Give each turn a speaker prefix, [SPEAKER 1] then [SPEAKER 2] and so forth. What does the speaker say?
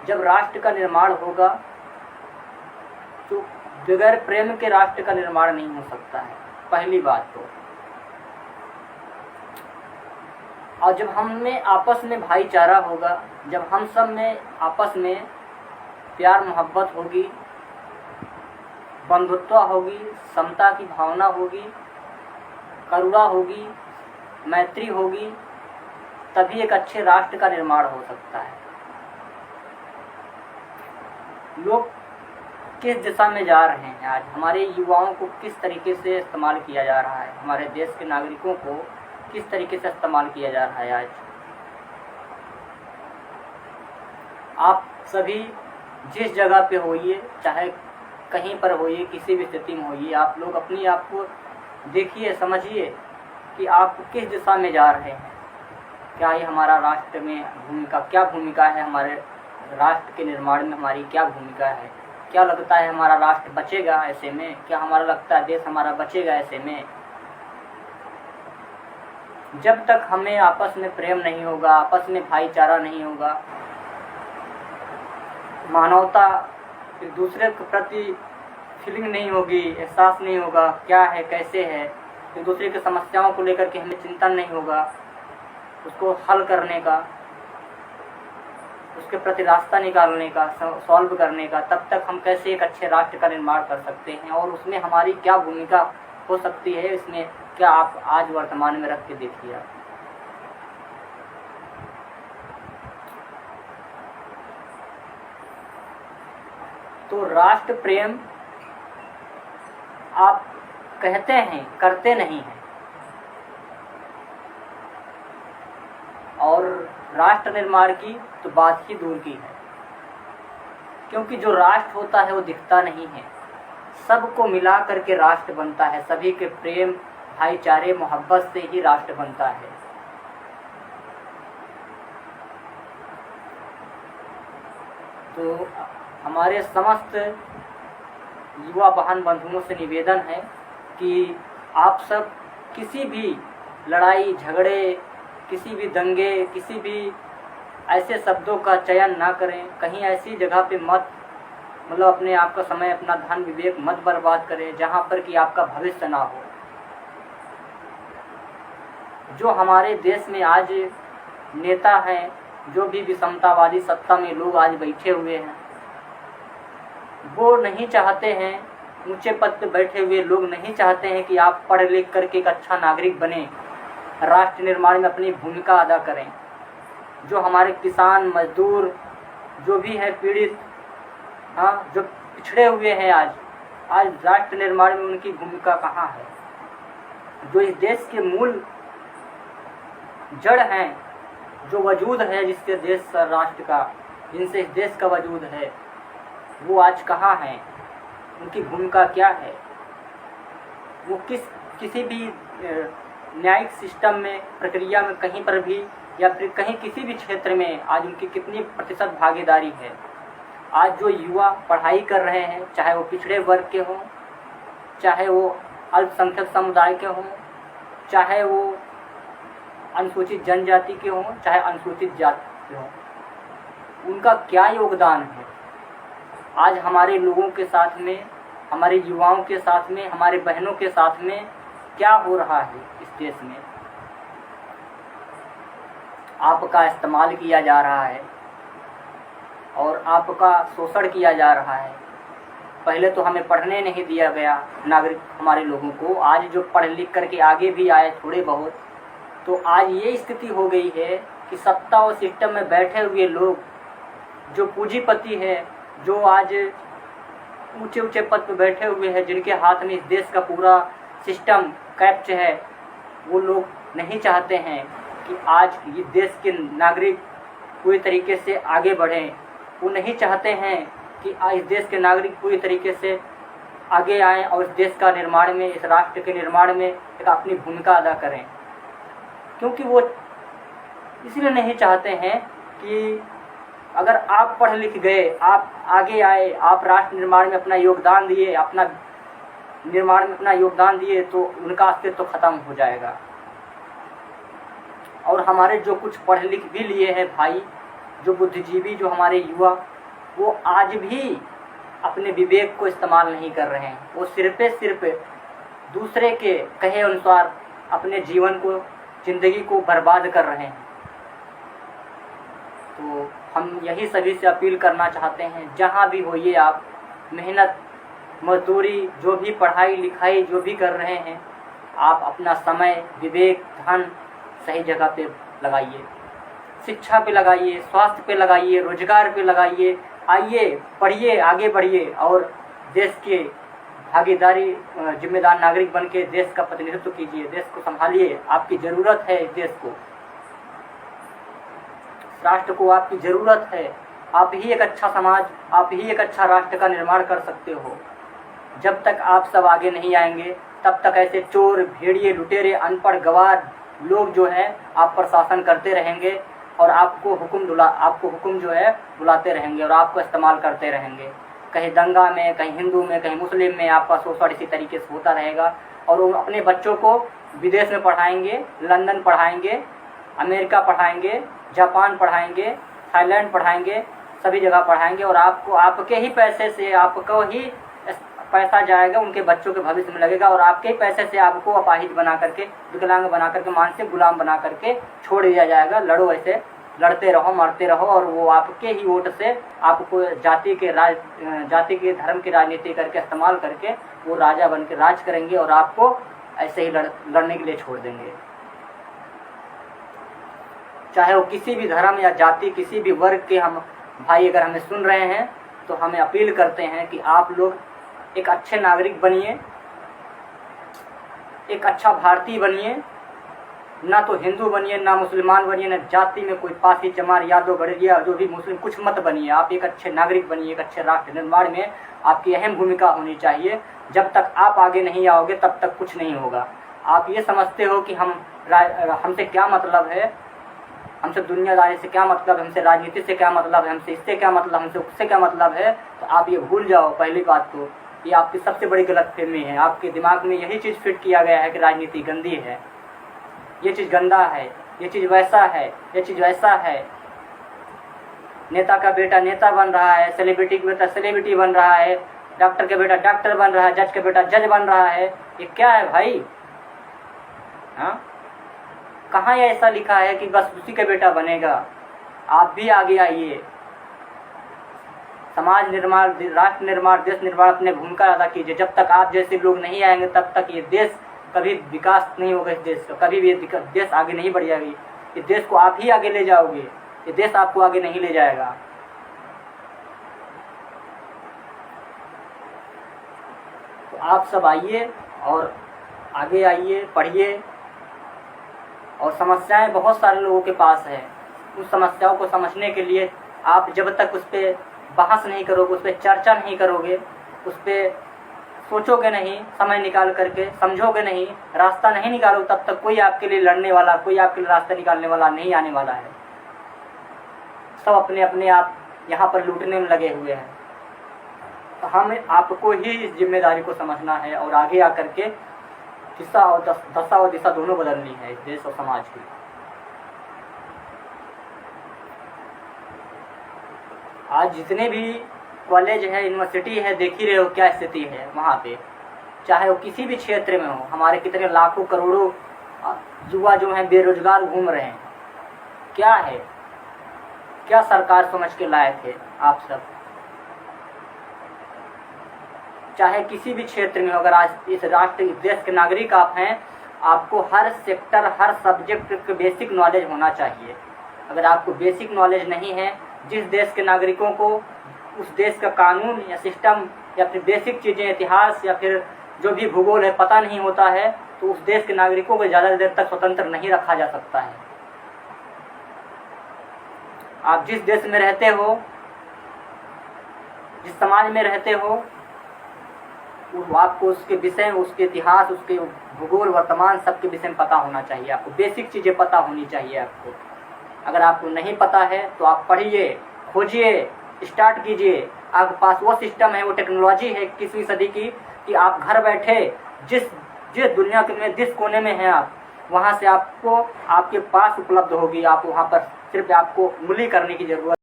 [SPEAKER 1] जब राष्ट्र का निर्माण होगा तो बगैर प्रेम के राष्ट्र का निर्माण नहीं हो सकता है, पहली बात तो। और जब हम में आपस में भाईचारा होगा, जब हम सब में आपस में प्यार मोहब्बत होगी, बंधुत्व होगी, समता की भावना होगी, करुणा होगी, मैत्री होगी, तभी एक अच्छे राष्ट्र का निर्माण हो सकता है। लोग किस दिशा में जा रहे हैं आज, हमारे युवाओं को किस तरीके से इस्तेमाल किया जा रहा है, हमारे देश के नागरिकों को किस तरीके से इस्तेमाल किया जा रहा है आज। आप सभी जिस जगह पे होइए, चाहे कहीं पर होइए, किसी भी स्थिति में होइए, आप लोग अपनी आप को देखिए, समझिए कि आप किस दिशा में जा रहे हैं। क्या ये हमारा राष्ट्र में भूमिका, क्या भूमिका है, हमारे राष्ट्र के निर्माण में हमारी क्या भूमिका है। क्या लगता है हमारा राष्ट्र बचेगा ऐसे में? क्या हमारा लगता है देश हमारा बचेगा ऐसे में? जब तक हमें आपस में प्रेम नहीं होगा, आपस में भाईचारा नहीं होगा, मानवता एक दूसरे के प्रति फीलिंग नहीं होगी, एहसास नहीं होगा क्या है कैसे है, एक दूसरे की समस्याओं को लेकर के हमें चिंतन नहीं होगा, उसको हल करने का, उसके प्रति रास्ता निकालने का, सॉल्व करने का, तब तक हम कैसे एक अच्छे राष्ट्र का निर्माण कर सकते हैं और उसमें हमारी क्या भूमिका हो सकती है, इसमें क्या आप आज वर्तमान में रख के देखिए। आप तो राष्ट्र प्रेम आप कहते हैं, करते नहीं हैं। और राष्ट्र निर्माण की तो बात ही दूर की है, क्योंकि जो राष्ट्र होता है वो दिखता नहीं है, सबको मिला करके राष्ट्र बनता है, सभी के प्रेम भाईचारे मोहब्बत से ही राष्ट्र बनता है। तो हमारे समस्त युवा बहन बंधुओं से निवेदन है कि आप सब किसी भी लड़ाई झगड़े, किसी भी दंगे, किसी भी ऐसे शब्दों का चयन ना करें, कहीं ऐसी जगह पे मत मतलब अपने आप का समय, अपना धन विवेक मत बर्बाद करें जहाँ पर कि आपका भविष्य ना हो। जो हमारे देश में आज नेता हैं, जो भी विषमतावादी सत्ता में लोग आज बैठे हुए हैं, वो नहीं चाहते हैं, ऊंचे पद पर बैठे हुए लोग नहीं चाहते हैं कि आप पढ़ लिख करके एक अच्छा नागरिक बने, राष्ट्र निर्माण में अपनी भूमिका अदा करें। जो हमारे किसान मजदूर जो भी हैं पीड़ित, हाँ, जो पिछड़े हुए हैं, आज राष्ट्र निर्माण में उनकी भूमिका कहाँ है? जो इस देश के मूल जड़ हैं, जो वजूद है जिससे देश राष्ट्र का, जिनसे इस देश का वजूद है, वो आज कहाँ हैं? उनकी भूमिका क्या है? वो किसी भी न्यायिक सिस्टम में, प्रक्रिया में, कहीं पर भी या फिर कहीं किसी भी क्षेत्र में आज उनकी कितनी प्रतिशत भागीदारी है? आज जो युवा पढ़ाई कर रहे हैं, चाहे वो पिछड़े वर्ग के हों, चाहे वो अल्पसंख्यक समुदाय के हों, चाहे वो अनुसूचित जनजाति के हों, चाहे अनुसूचित जाति के हों, उनका क्या योगदान है आज हमारे लोगों के साथ में, हमारे युवाओं के साथ में, हमारे बहनों के साथ में क्या हो रहा है इस देश में? आपका इस्तेमाल किया जा रहा है और आपका शोषण किया जा रहा है। पहले तो हमें पढ़ने नहीं दिया गया नागरिक हमारे लोगों को, आज जो पढ़ लिख करके आगे भी आए थोड़े बहुत, तो आज ये स्थिति हो गई है कि सत्ता और सिस्टम में बैठे हुए लोग, जो पूंजीपति है, जो आज ऊंचे ऊंचे पद पर बैठे हुए हैं, जिनके हाथ में इस देश का पूरा सिस्टम कैप्च है, वो लोग नहीं चाहते हैं कि आज ये देश के नागरिक पूरी तरीके से आगे बढ़ें। वो नहीं चाहते हैं कि इस देश के नागरिक पूरी तरीके से आगे आएं और इस देश का निर्माण में, इस राष्ट्र के निर्माण में एक अपनी भूमिका अदा करें। क्योंकि वो इसलिए नहीं चाहते हैं कि अगर आप पढ़ लिख गए, आप आगे आए, आप राष्ट्र निर्माण में अपना योगदान दिए, अपना निर्माण में अपना योगदान दिए, तो उनका अस्तित्व खत्म हो जाएगा। और हमारे जो कुछ पढ़ लिख भी लिए हैं भाई, जो बुद्धिजीवी, जो हमारे युवा, वो आज भी अपने विवेक को इस्तेमाल नहीं कर रहे हैं। वो सिर्फ दूसरे के कहे अनुसार अपने जीवन को, जिंदगी को बर्बाद कर रहे हैं। तो हम यही सभी से अपील करना चाहते हैं, जहाँ भी होइए आप, मेहनत मजदूरी, जो भी पढ़ाई लिखाई जो भी कर रहे हैं, आप अपना समय, विवेक, धन सही जगह पे लगाइए। शिक्षा पे लगाइए, स्वास्थ्य पे लगाइए, रोजगार पे लगाइए। आइए, पढ़िए, आगे बढ़िए और देश के भागीदारी, जिम्मेदार नागरिक बन के देश का प्रतिनिधित्व कीजिए, देश को संभालिए। आपकी ज़रूरत है इस देश को, राष्ट्र को आपकी ज़रूरत है। आप ही एक अच्छा समाज, आप ही एक अच्छा राष्ट्र का निर्माण कर सकते हो। जब तक आप सब आगे नहीं आएंगे, तब तक ऐसे चोर, भेड़िए, लुटेरे, अनपढ़, गवार लोग जो है आप पर शासन करते रहेंगे और आपको हुक्म जो है बुलाते रहेंगे और आपको इस्तेमाल करते रहेंगे। कहीं दंगा में, कहीं हिंदू में, कहीं मुस्लिम में आपका शोषण इसी तरीके से होता रहेगा। और वो अपने बच्चों को विदेश में पढ़ाएंगे, लंदन पढ़ाएंगे, अमेरिका पढ़ाएंगे, जापान पढ़ाएंगे, थाईलैंड पढ़ाएंगे, सभी जगह पढ़ाएंगे और आपको आपके ही पैसे से, आपको ही पैसा जाएगा, उनके बच्चों के भविष्य में लगेगा और आपके ही पैसे से आपको अपाहिज बना करके, विकलांग बना करके, मानसिक गुलाम बना करके छोड़ दिया जाएगा। लड़ो, ऐसे लड़ते रहो, मरते रहो और वो आपके ही वोट से आपको जाति के धर्म की राजनीति करके, इस्तेमाल करके वो राजा बन के राज करेंगे और आपको ऐसे ही लड़ने के लिए छोड़ देंगे। चाहे वो किसी भी धर्म या जाति, किसी भी वर्ग के हम भाई अगर हमें सुन रहे हैं, तो हमें अपील करते हैं कि आप लोग एक अच्छे नागरिक बनिए, एक अच्छा भारतीय बनिए। ना तो हिंदू बनिए, ना मुसलमान बनिए, ना जाति में कोई पासी, चमार, यादव, गड़रिया, जो भी मुस्लिम, कुछ मत बनिए। आप एक अच्छे नागरिक बनिए। एक अच्छे राष्ट्र निर्माण में आपकी अहम भूमिका होनी चाहिए। जब तक आप आगे नहीं आओगे, तब तक कुछ नहीं होगा। आप ये समझते हो कि हमसे क्या मतलब है, हमसे दुनियादारी से क्या मतलब है, हमसे राजनीति से क्या मतलब है, हमसे इससे क्या मतलब, हमसे उससे क्या मतलब है, तो आप ये भूल जाओ। पहली बात तो ये आपकी सबसे बड़ी गलतफहमी है। आपके दिमाग में यही चीज़ फिट किया गया है कि राजनीति गंदी है, ये चीज़ गंदा है, ये चीज़ वैसा है, ये चीज़ वैसा है। नेता का बेटा नेता बन रहा है, सेलिब्रिटी का बेटा सेलिब्रिटी बन रहा है, डॉक्टर का बेटा डॉक्टर बन रहा है, जज का बेटा जज बन रहा है। ये क्या है भाई? हाँ, कहाँ ये ऐसा लिखा है कि बस उसी का बेटा बनेगा? आप भी आगे आइए। समाज निर्माण, राष्ट्र निर्माण, देश निर्माण अपने भूमिका अदा कीजिए। जब तक आप जैसे लोग नहीं आएंगे, तब तक ये देश कभी विकास नहीं होगा। इस देश का कभी भी देश आगे नहीं बढ़ जाएगी। इस देश को आप ही आगे ले जाओगे, ये देश आपको आगे नहीं ले जाएगा। तो आप सब आइए और आगे आइए, पढ़िए। और समस्याएं बहुत सारे लोगों के पास है। उस समस्याओं को समझने के लिए आप जब तक उस पर बहस नहीं करोगे, उस पर चर्चा नहीं करोगे, उस पर सोचोगे नहीं, समय निकाल करके समझोगे नहीं, रास्ता नहीं निकालोगे, तब तक कोई आपके लिए लड़ने वाला, कोई आपके लिए रास्ता निकालने वाला नहीं आने वाला है। सब अपने अपने आप यहाँ पर लूटने में लगे हुए हैं। तो हमें आपको ही इस जिम्मेदारी को समझना है और आगे आकर के दशा और दिशा दोनों बदलनी है इस देश और समाज की। आज जितने भी कॉलेज है, यूनिवर्सिटी है, देख ही रहे हो क्या स्थिति है वहाँ पे। चाहे वो किसी भी क्षेत्र में हो, हमारे कितने लाखों करोड़ों युवा जो हैं बेरोजगार घूम रहे हैं। क्या है, क्या सरकार समझ के लाए थे आप सब? चाहे किसी भी क्षेत्र में हो, अगर आज इस राष्ट्र, इस देश के नागरिक आप हैं, आपको हर सेक्टर, हर सब्जेक्ट के बेसिक नॉलेज होना चाहिए। अगर आपको बेसिक नॉलेज नहीं है, जिस देश के नागरिकों को उस देश का कानून या सिस्टम या फिर बेसिक चीज़ें, इतिहास या फिर जो भी भूगोल है पता नहीं होता है, तो उस देश के नागरिकों को ज़्यादा देर तक स्वतंत्र नहीं रखा जा सकता है। आप जिस देश में रहते हो, जिस समाज में रहते हो, आपको उसके विषय, उसके इतिहास, उसके भूगोल, वर्तमान सबके विषय में पता होना चाहिए। आपको बेसिक चीज़ें पता होनी चाहिए आपको। अगर आपको नहीं पता है तो आप पढ़िए, खोजिए, स्टार्ट कीजिए। आपके पास वो सिस्टम है, वो टेक्नोलॉजी है 21वीं सदी की कि आप घर बैठे जिस दुनिया के में जिस कोने में हैं आप, वहाँ से आपको आपके पास उपलब्ध होगी। आप वहाँ पर सिर्फ आपको उंगली करने की ज़रूरत